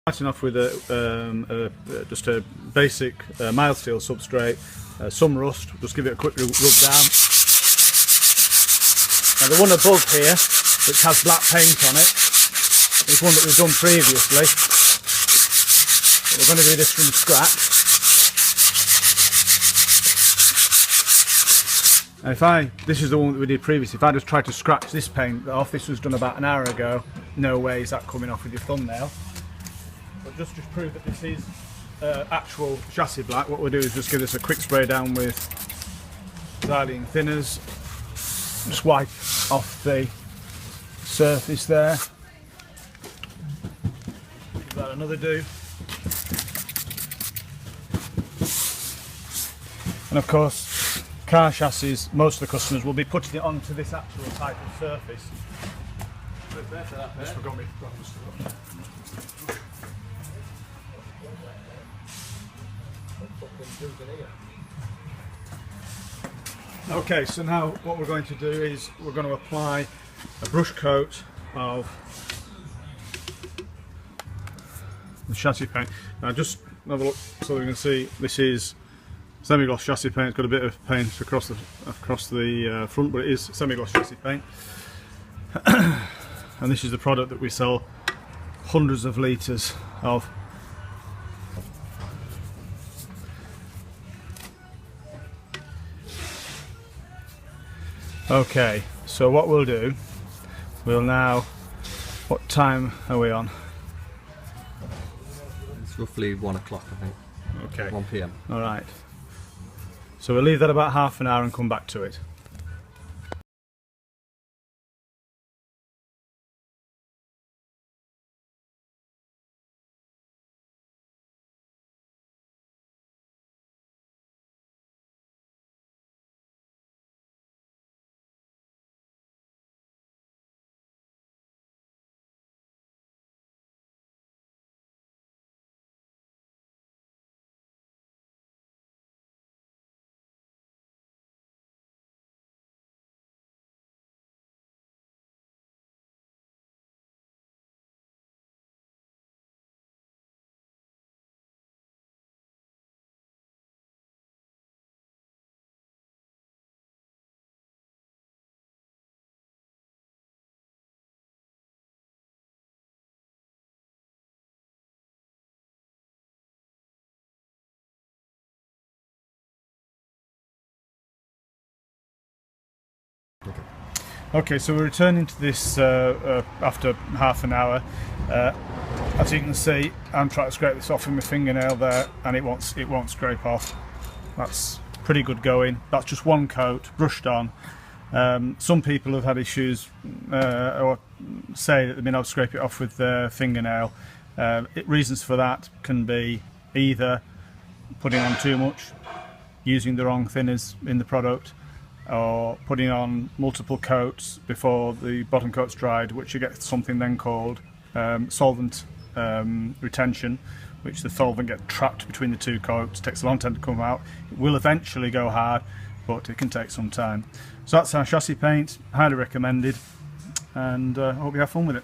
Starting off with just a basic mild steel substrate, some rust, just give it a quick rub down. Now the one above here, which has black paint on it, is one that we've done previously. We're going to do this from scratch. And this is the one that we did previously, if I just tried to scratch this paint off, this was done about an hour ago, no way is that coming off with your thumbnail. But just to prove that this is actual chassis black, what we'll do is just give this a quick spray down with Xylene thinners, just wipe off the surface there, give that another do. And of course, car chassis, most of the customers will be putting it onto this actual type of surface. Okay, so now what we're going to do is we're going to apply a brush coat of the chassis paint. Now just have a look so you can see this is semi-gloss chassis paint. It's got a bit of paint across the front, but it is semi-gloss chassis paint. And this is the product that we sell hundreds of litres of. Okay, so what we'll do, we'll now, what time are we on? It's roughly 1 o'clock, I think. Okay. 1 PM. Alright. So we'll leave that about half an hour and come back to it. Okay, so we're returning to this after half an hour. As you can see, I'm trying to scrape this off with my fingernail there, and it won't scrape off. That's pretty good going. That's just one coat brushed on. Some people have had issues or say that they've been able to scrape it off with their fingernail. Reasons for that can be either putting on too much, using the wrong thinners in the product, or putting on multiple coats before the bottom coat's dried, which you get something then called solvent retention, which the solvent gets trapped between the two coats. It takes a long time to come out. It will eventually go hard, but it can take some time. So that's our chassis paint, highly recommended, and I hope you have fun with it.